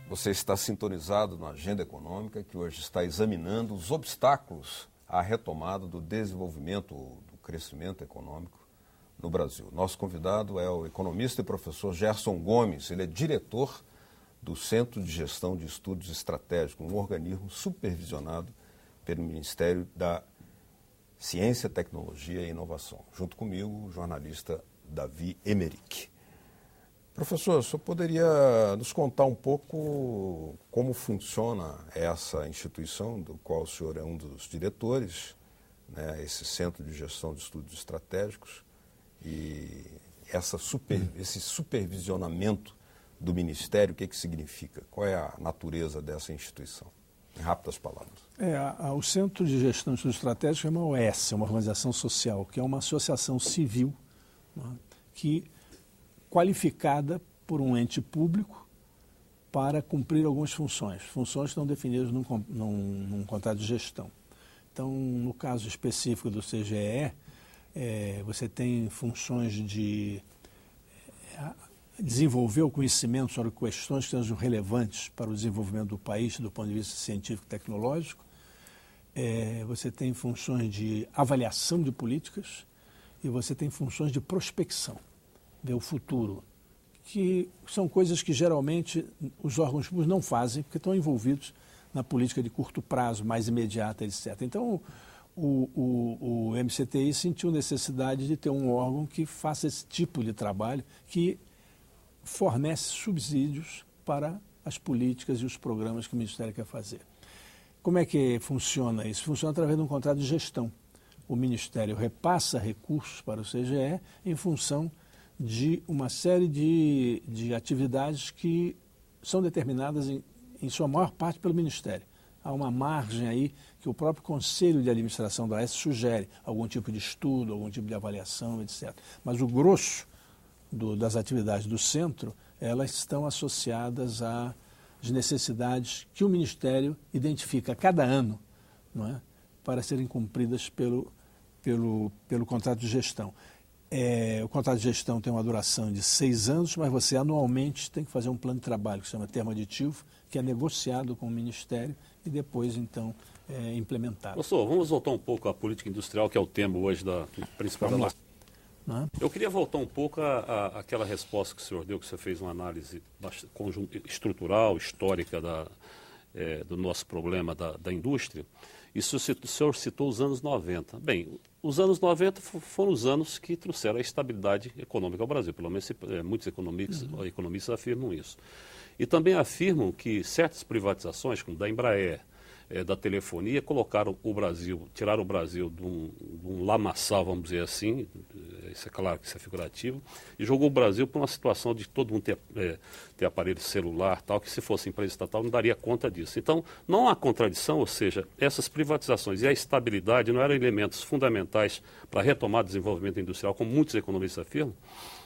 Você está sintonizado na Agenda Econômica, que hoje está examinando os obstáculos à retomada do desenvolvimento, do crescimento econômico no Brasil. Nosso convidado é o economista e professor Gerson Gomes. Ele é diretor do Centro de Gestão de Estudos Estratégicos, um organismo supervisionado pelo Ministério da Ciência, Tecnologia e Inovação. Junto comigo, o jornalista Davi Emerick. Professor, o senhor poderia nos contar um pouco como funciona essa instituição, do qual o senhor é um dos diretores, né, esse Centro de Gestão de Estudos Estratégicos, e esse supervisionamento do Ministério, o que significa? Qual é a natureza dessa instituição? Em rápidas palavras. O Centro de Gestão de Estudos Estratégicos é uma OS, uma organização social, que é uma associação civil, né, que qualificada por um ente público para cumprir algumas funções. Funções que estão definidas num contrato de gestão. Então, no caso específico do CGE, você tem funções de desenvolver o conhecimento sobre questões que sejam relevantes para o desenvolvimento do país do ponto de vista científico e tecnológico. Você tem funções de avaliação de políticas e você tem funções de prospecção, ver o futuro, que são coisas que geralmente os órgãos públicos não fazem, porque estão envolvidos na política de curto prazo, mais imediata, etc. Então, o MCTI sentiu necessidade de ter um órgão que faça esse tipo de trabalho, que fornece subsídios para as políticas e os programas que o Ministério quer fazer. Como é que funciona isso? Funciona através de um contrato de gestão. O Ministério repassa recursos para o CGE em função de uma série de atividades que são determinadas em sua maior parte pelo Ministério. Há uma margem aí que o próprio Conselho de Administração da AES sugere, algum tipo de estudo, algum tipo de avaliação, etc. Mas o grosso das atividades do centro, elas estão associadas às necessidades que o Ministério identifica a cada ano, não é, para serem cumpridas pelo contrato de gestão. O contrato de gestão tem uma duração de 6 anos, mas você anualmente tem que fazer um plano de trabalho que se chama termo aditivo, que é negociado com o Ministério e depois, então, implementado. Professor, vamos voltar um pouco à política industrial, que é o tema hoje da principal da nossa. Eu queria voltar um pouco àquela resposta que o senhor deu, que você fez uma análise estrutural, histórica do nosso problema da indústria. Isso o senhor citou os anos 90. Bem, os anos 90 foram os anos que trouxeram a estabilidade econômica ao Brasil. Pelo menos muitos economistas afirmam isso. E também afirmam que certas privatizações, como da Embraer, da telefonia, colocaram o Brasil, tiraram o Brasil de um lamaçal, vamos dizer assim, isso é claro que isso é figurativo, e jogou o Brasil para uma situação de todo mundo ter aparelho celular, tal, que se fosse empresa estatal não daria conta disso. Então, não há contradição, ou seja, essas privatizações e a estabilidade não eram elementos fundamentais para retomar o desenvolvimento industrial, como muitos economistas afirmam?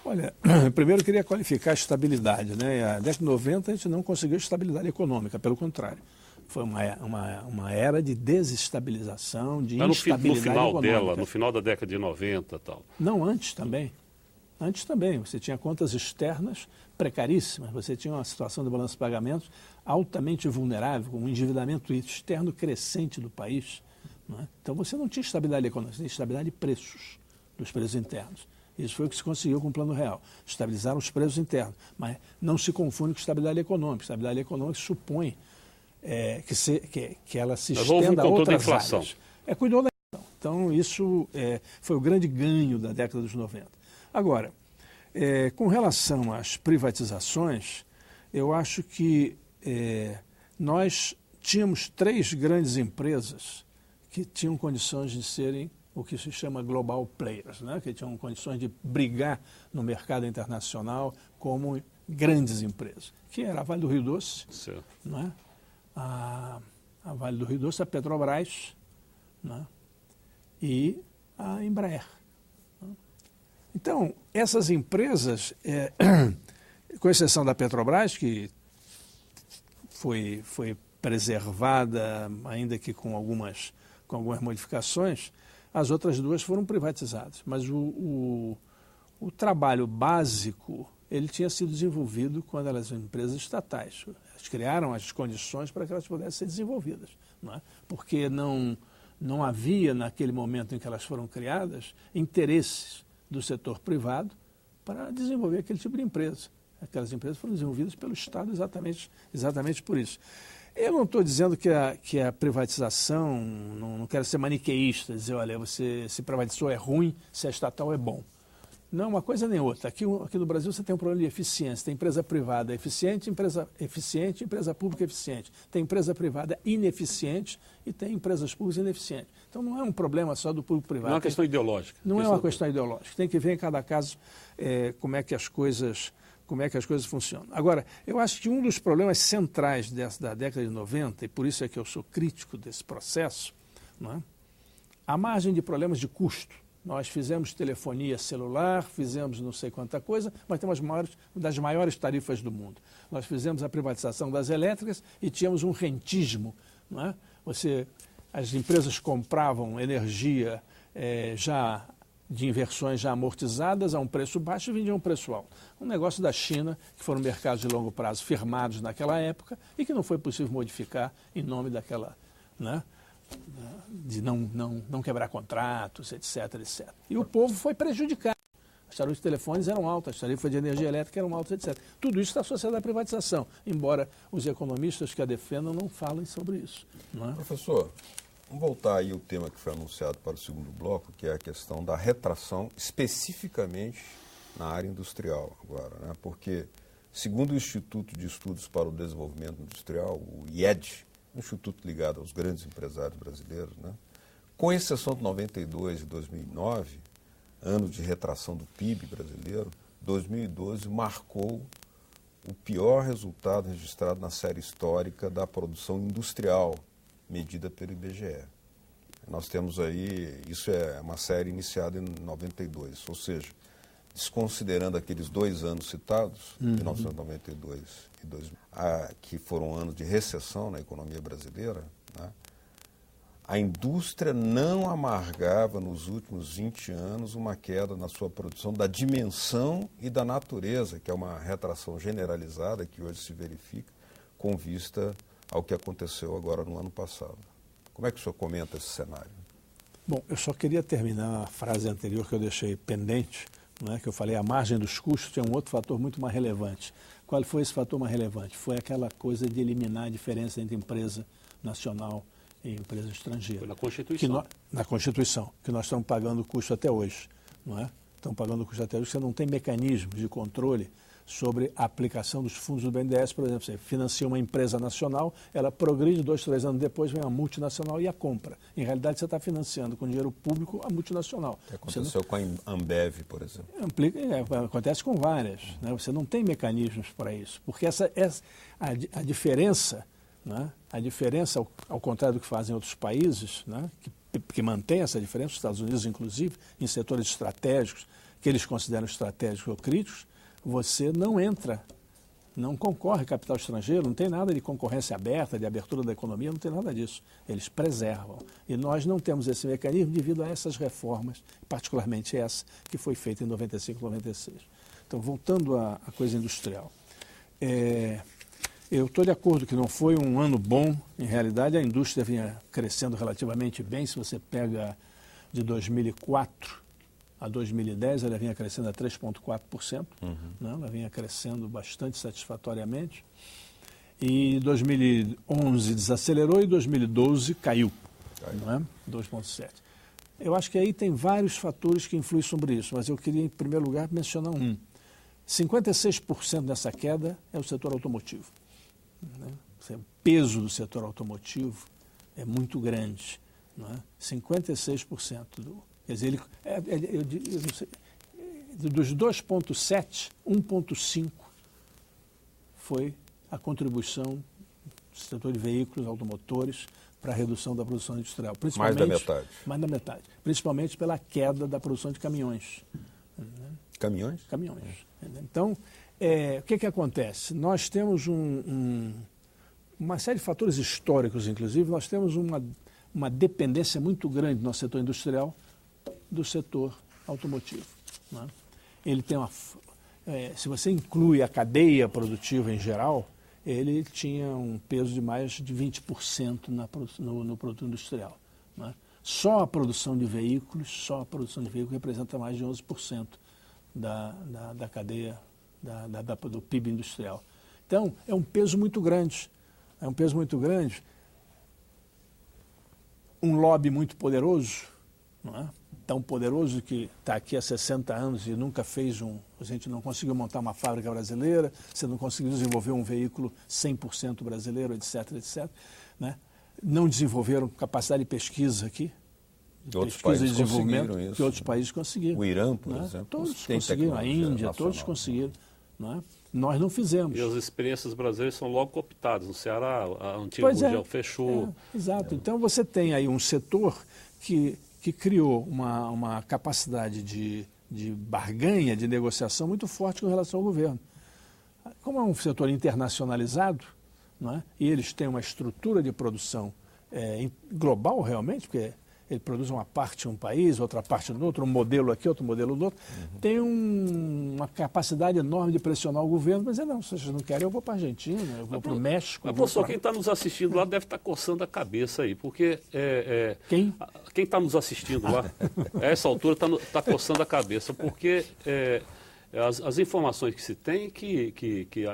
Olha, primeiro eu queria qualificar a estabilidade, né? A década de 90 a gente não conseguiu estabilidade econômica, pelo contrário. Foi uma era de desestabilização, de instabilidade econômica. No final da década de 90 e tal. Não, antes também. Antes também. Você tinha contas externas precaríssimas, você tinha uma situação de balanço de pagamentos altamente vulnerável, com um endividamento externo crescente do país. Não é? Então você não tinha estabilidade econômica, você tinha estabilidade de preços, dos preços internos. Isso foi o que se conseguiu com o Plano Real. Estabilizar os preços internos. Mas não se confunde com estabilidade econômica. Estabilidade econômica supõe que ela se estenda a outras áreas. Cuidou da inflação. Então, isso foi o grande ganho da década dos 90. Agora, com relação às privatizações, eu acho que nós tínhamos 3 grandes empresas que tinham condições de serem o que se chama global players, né? Que tinham condições de brigar no mercado internacional como grandes empresas, que era a Vale do Rio Doce, não é? A Vale do Rio Doce, a Petrobras, né? E a Embraer. Né? Então, essas empresas, com exceção da Petrobras, que foi preservada, ainda que com algumas modificações, as outras 2 foram privatizadas. Mas o trabalho básico ele tinha sido desenvolvido quando elas eram empresas estatais. Elas criaram as condições para que elas pudessem ser desenvolvidas, não é? Porque não havia, naquele momento em que elas foram criadas, interesses do setor privado para desenvolver aquele tipo de empresa. Aquelas empresas foram desenvolvidas pelo Estado exatamente por isso. Eu não estou dizendo que a privatização, não quero ser maniqueísta, dizer, olha, você se privatizou é ruim, se é estatal é bom. Não, uma coisa nem outra. Aqui no Brasil você tem um problema de eficiência. Tem empresa privada eficiente, empresa pública eficiente. Tem empresa privada ineficiente e tem empresas públicas ineficientes. Então não é um problema só do público-privado. Não é uma questão ideológica. Não é uma questão ideológica. Tem que ver em cada caso como é que as coisas funcionam. Agora, eu acho que um dos problemas centrais da década de 90, e por isso é que eu sou crítico desse processo, não é? A margem de problemas de custo. Nós fizemos telefonia celular, fizemos não sei quanta coisa, mas temos das maiores tarifas do mundo. Nós fizemos a privatização das elétricas e tínhamos um rentismo, não é? As empresas compravam energia de inversões já amortizadas a um preço baixo e vendiam a um preço alto. Um negócio da China, que foram mercados de longo prazo firmados naquela época e que não foi possível modificar em nome daquela, né, de não quebrar contratos, etc, etc. E o povo foi prejudicado. As tarifas de telefones eram altas, as tarifas de energia elétrica eram altas, etc. Tudo isso está associado à privatização, embora os economistas que a defendam não falem sobre isso. Não é? Professor, vamos voltar aí ao tema que foi anunciado para o segundo bloco, que é a questão da retração, especificamente na área industrial agora, né? Porque, segundo o Instituto de Estudos para o Desenvolvimento Industrial, o IED, um instituto ligado aos grandes empresários brasileiros, né? Com exceção de 92 e 2009, anos de retração do PIB brasileiro, 2012 marcou o pior resultado registrado na série histórica da produção industrial, medida pelo IBGE. Nós temos aí, isso é uma série iniciada em 92, ou seja, desconsiderando aqueles 2 anos citados, 1992 e 2000, que foram anos de recessão na economia brasileira, né? A indústria não amargava nos últimos 20 anos uma queda na sua produção da dimensão e da natureza, que é uma retração generalizada que hoje se verifica com vista ao que aconteceu agora no ano passado. Como é que o senhor comenta esse cenário? Bom, eu só queria terminar a frase anterior que eu deixei pendente, não é? Que eu falei, a margem dos custos é um outro fator muito mais relevante. Qual foi esse fator mais relevante? Foi aquela coisa de eliminar a diferença entre empresa nacional e empresa estrangeira. Foi na Constituição. Na Constituição, que nós estamos pagando o custo até hoje, não é? Estamos pagando o custo até hoje, você não tem mecanismos de controle sobre a aplicação dos fundos do BNDES. Por exemplo, você financia uma empresa nacional, ela progride 2, 3 anos depois, vem uma multinacional e a compra. Em realidade, você está financiando com dinheiro público a multinacional. Aconteceu com a Ambev, por exemplo. Acontece com várias. Né? Você não tem mecanismos para isso, porque a diferença, né? A diferença, ao contrário do que fazem outros países, né? que mantém essa diferença, os Estados Unidos inclusive, em setores estratégicos, que eles consideram estratégicos ou críticos, você não concorre capital estrangeiro, não tem nada de concorrência aberta, de abertura da economia, não tem nada disso. Eles preservam. E nós não temos esse mecanismo devido a essas reformas, particularmente essa que foi feita em 95, 96. Então, voltando à coisa industrial. Eu estou de acordo que não foi um ano bom. Em realidade, a indústria vinha crescendo relativamente bem. Se você pega de 2004 a 2010, ela vinha crescendo a 3,4%. Né? Ela vinha crescendo bastante satisfatoriamente. E 2011 desacelerou e 2012 caiu. Não é? 2,7%. Eu acho que aí tem vários fatores que influem sobre isso, mas eu queria, em primeiro lugar, mencionar um. 56% dessa queda é o setor automotivo. Né? O peso do setor automotivo é muito grande. Não é? 56% quer dizer, eu não sei, dos 2,7, 1,5 foi a contribuição do setor de veículos automotores para a redução da produção industrial. Mais da metade. Mais da metade. Principalmente pela queda da produção de caminhões. Caminhões? Caminhões. Então, o que acontece? Nós temos uma série de fatores históricos, inclusive, nós temos uma dependência muito grande no nosso setor industrial do setor automotivo. Né? Ele tem se você inclui a cadeia produtiva em geral, ele tinha um peso de mais de 20% no produto industrial. Né? Só a produção de veículos representa mais de 11% da cadeia do PIB industrial. Então, é um peso muito grande. Um lobby muito poderoso, não é? Tão poderoso que está aqui há 60 anos e nunca fez a gente não conseguiu montar uma fábrica brasileira, você não conseguiu desenvolver um veículo 100% brasileiro, etc., etc. Né? Não desenvolveram capacidade de pesquisa aqui, pesquisa e desenvolvimento isso, que outros países conseguiram. O Irã, por né? exemplo, todos conseguiram, a Índia, todos conseguiram. Né? Nós não fizemos. E as experiências brasileiras são logo cooptadas. No Ceará, a antiga Gurgel fechou. Exato. Então você tem aí um setor que criou uma capacidade de barganha, de negociação muito forte com relação ao governo. Como é um setor internacionalizado, não é? E eles têm uma estrutura de produção global realmente, porque ele produz uma parte em um país, outra parte no outro, um modelo aqui, outro modelo no outro, tem uma capacidade enorme de pressionar o governo, mas não, se vocês não querem, eu vou para a Argentina, eu vou para o México. Mas, professor, quem está nos assistindo lá deve estar coçando a cabeça aí, porque... Quem? Quem está nos assistindo lá, a essa altura, está coçando a cabeça, porque as informações que se tem que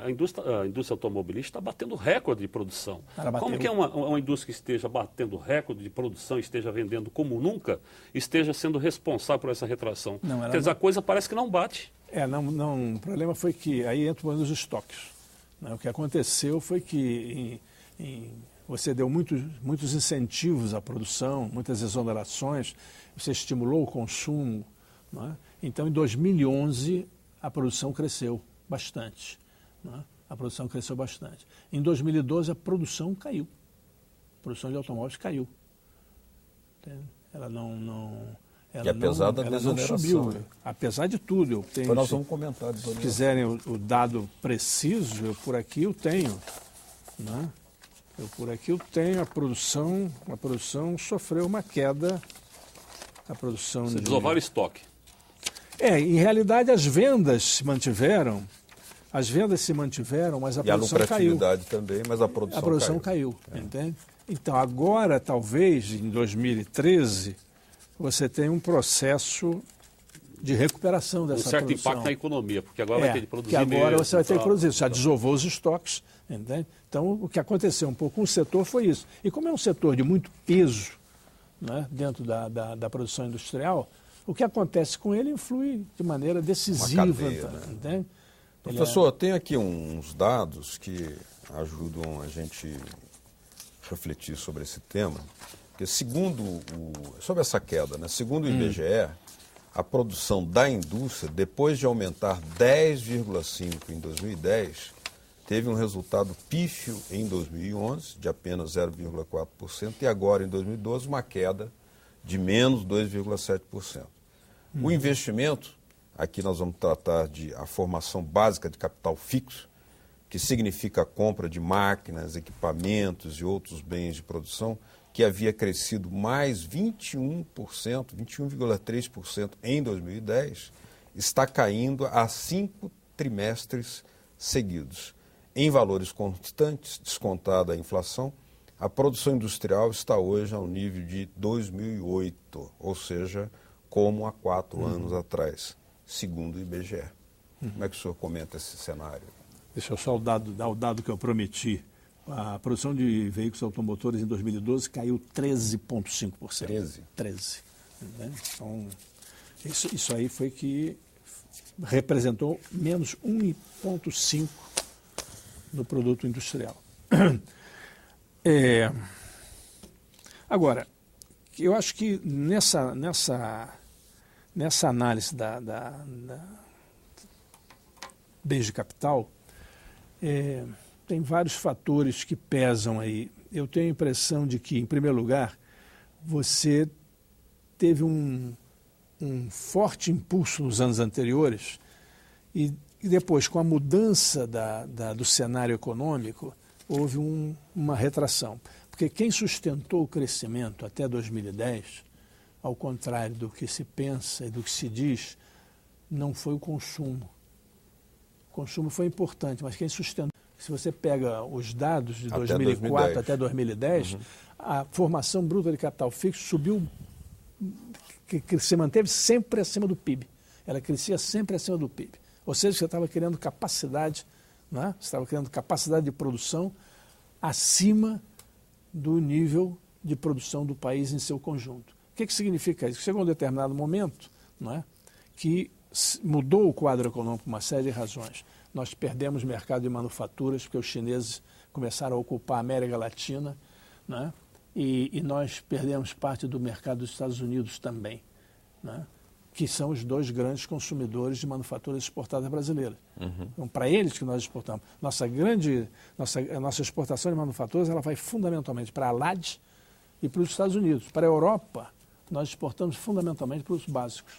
a indústria automobilística está batendo recorde de produção. Como que uma indústria que esteja batendo recorde de produção, esteja vendendo como nunca, esteja sendo responsável por essa retração? Quer dizer, a coisa parece que não bate. O problema foi que aí entra os estoques. Né? O que aconteceu foi que você deu muitos incentivos à produção, muitas exonerações, você estimulou o consumo. Né? Então, em 2011, a produção cresceu bastante. Né? Em 2012, a produção caiu. A produção de automóveis caiu. Ela apesar da desoneração, subiu. Né? Apesar de tudo. Nós vamos comentar. Se quiserem o dado preciso, por aqui eu tenho. Né? A produção sofreu uma queda. Você desovar o estoque. Em realidade as vendas se mantiveram, mas a produção caiu. E a lucratividade também, mas a produção caiu. Entende? Então agora, talvez, em 2013, você tem um processo de recuperação dessa produção. Um certo impacto na economia, porque agora vai ter de produzir mesmo. Agora você vai ter que produzir, já tá. desovou os estoques. Entende? Então, o que aconteceu um pouco com o setor foi isso. E como é um setor de muito peso, né, dentro da produção industrial, o que acontece com ele influi de maneira decisiva. Uma cadeia, né? Professor, tem aqui uns dados que ajudam a gente refletir sobre esse tema. Porque sobre essa queda, né, segundo o IBGE, a produção da indústria, depois de aumentar 10,5% em 2010, teve um resultado pífio em 2011, de apenas 0,4%, e agora, em 2012, uma queda de menos 2,7%. O investimento, aqui nós vamos tratar de a formação básica de capital fixo, que significa a compra de máquinas, equipamentos e outros bens de produção, que havia crescido mais 21,3% em 2010, está caindo há 5 trimestres seguidos. Em valores constantes, descontada a inflação, a produção industrial está hoje ao nível de 2008, ou seja, como há 4 anos atrás, segundo o IBGE. Como é que o senhor comenta esse cenário? Deixa eu só dar o dado que eu prometi. A produção de veículos automotores em 2012 caiu 13,5%. 13. Então, isso aí foi que representou menos 1,5% no produto industrial. Agora, eu acho que nessa análise da bens de capital, tem vários fatores que pesam aí. Eu tenho a impressão de que, em primeiro lugar, você teve um forte impulso nos anos anteriores e depois, com a mudança do cenário econômico, houve uma retração. Porque quem sustentou o crescimento até 2010, ao contrário do que se pensa e do que se diz, não foi o consumo. consumo foi importante, mas quem sustentou, se você pega os dados de Até 2004 2010. até 2010, a formação bruta de capital fixo subiu, que se manteve sempre acima do PIB. Ela crescia sempre acima do PIB. Ou seja, você estava criando capacidade, né? Você estava criando capacidade de produção acima do nível de produção do país em seu conjunto. O que significa isso? Chegou um determinado momento, não é, que mudou o quadro econômico por uma série de razões. Nós perdemos mercado de manufaturas, porque os chineses começaram a ocupar a América Latina, né? E nós perdemos parte do mercado dos Estados Unidos também, né? Que são os dois grandes consumidores de manufaturas exportadas brasileiras. Então, para eles que nós exportamos. Nossa exportação de manufaturas ela vai fundamentalmente para a LAD e para os Estados Unidos. Para a Europa, nós exportamos fundamentalmente para os básicos,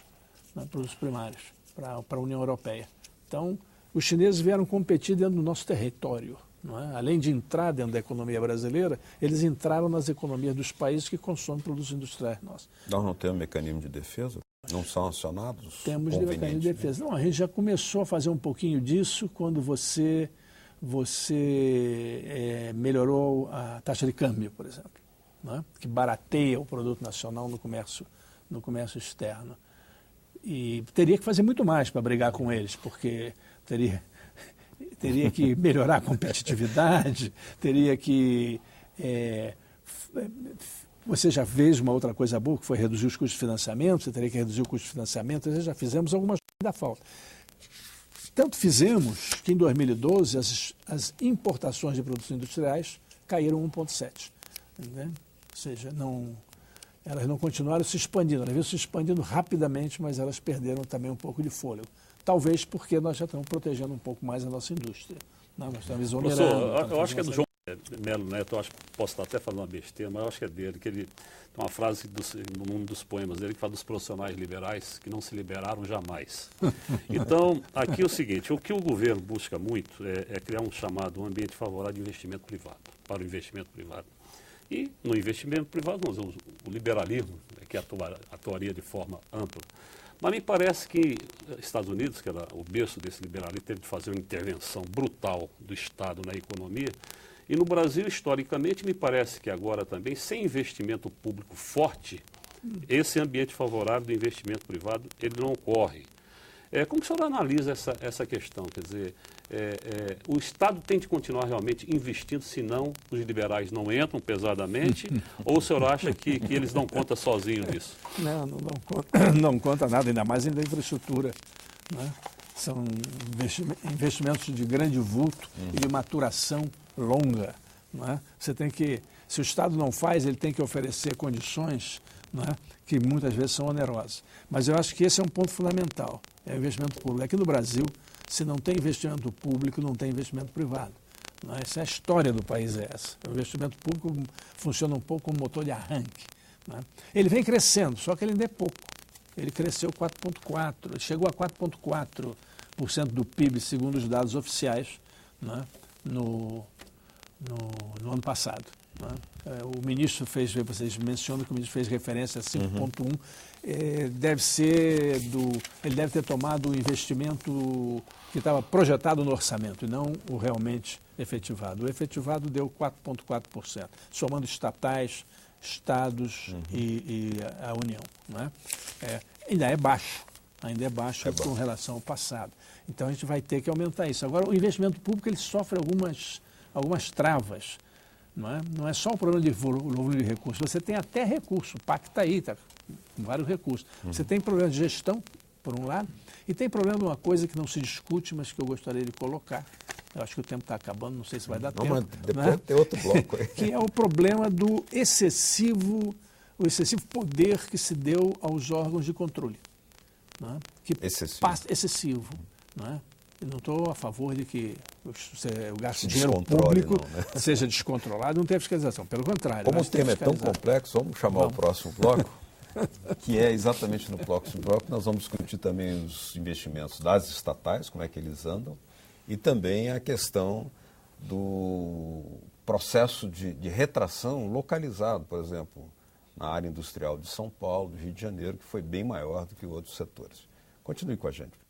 né? Para os primários, para a União Europeia. Então, os chineses vieram competir dentro do nosso território. Não é? Além de entrar dentro da economia brasileira, eles entraram nas economias dos países que consomem produtos industriais nossos. Nós não temos mecanismo de defesa? Não são acionados? Temos mecanismo de defesa. Não, a gente já começou a fazer um pouquinho disso quando você melhorou a taxa de câmbio, por exemplo, não é? Que barateia o produto nacional no comércio externo. E teria que fazer muito mais para brigar com eles, porque teria que melhorar a competitividade, teria que... Você já fez uma outra coisa boa, que foi reduzir os custos de financiamento, você teria que reduzir o custo de financiamento, nós já fizemos algumas coisas da falta. Tanto fizemos que em 2012 as importações de produtos industriais caíram 1,7%. Ou seja, elas não continuaram se expandindo, elas vinham se expandindo rapidamente, mas elas perderam também um pouco de fôlego. Talvez porque nós já estamos protegendo um pouco mais a nossa indústria. Nós estamos exonerando. Professor, eu acho que é do João Melo Neto, eu acho que posso estar até falando uma besteira, mas eu acho que é dele, que ele tem uma frase num dos poemas dele que fala dos profissionais liberais que não se liberaram jamais. Então, aqui é o seguinte, o que o governo busca muito é criar um chamado ambiente favorável de investimento privado, para o investimento privado. E no investimento privado nós vemos o liberalismo, que atuaria de forma ampla. Mas me parece que Estados Unidos, que era o berço desse liberalismo, teve de fazer uma intervenção brutal do Estado na economia. E no Brasil, historicamente, me parece que agora também, sem investimento público forte, esse ambiente favorável do investimento privado, ele não ocorre. Como o senhor analisa essa questão? Quer dizer, o Estado tem de continuar realmente investindo, senão os liberais não entram pesadamente, ou o senhor acha que eles dão conta sozinhos disso? Não conta nada, ainda mais em infraestrutura, né? São investimentos de grande vulto e de maturação longa. Não é? Se o Estado não faz, ele tem que oferecer condições, não é? Que muitas vezes são onerosas. Mas eu acho que esse é um ponto fundamental, é o investimento público. Aqui no Brasil, se não tem investimento público, não tem investimento privado. Não é? Essa é a história do país, é essa. O investimento público funciona um pouco como motor de arranque. Não é? Ele vem crescendo, só que ele ainda é pouco. Ele cresceu 4,4%, chegou a 4,4% do PIB, segundo os dados oficiais, não é? no ano passado. Não é? O ministro vocês mencionam que o ministro fez referência a 5,1%, ele deve ter tomado o investimento que estava projetado no orçamento e não o realmente efetivado. O efetivado deu 4,4%, somando estatais, estados e a União. Não é? Ainda é baixo com relação ao passado. Então a gente vai ter que aumentar isso. Agora, o investimento público ele sofre algumas travas. Não é só o problema de volume de recursos, você tem até recurso, o PAC está aí, está com vários recursos. Você tem problema de gestão, por um lado, e tem problema de uma coisa que não se discute, mas que eu gostaria de colocar. Eu acho que o tempo está acabando, não sei se vai dar tempo. Mas depois tem outro bloco aí. Que é o problema do excessivo poder que se deu aos órgãos de controle. Excessivo. Não é? Eu não estou a favor de que o gasto de dinheiro público seja descontrolado, não tem fiscalização. Pelo contrário. Como o tema é tão complexo, vamos chamar o próximo bloco, que é exatamente no próximo bloco, nós vamos discutir também os investimentos das estatais, como é que eles andam, e também a questão do processo de retração localizado, por exemplo, na área industrial de São Paulo, do Rio de Janeiro, que foi bem maior do que outros setores. Continue com a gente.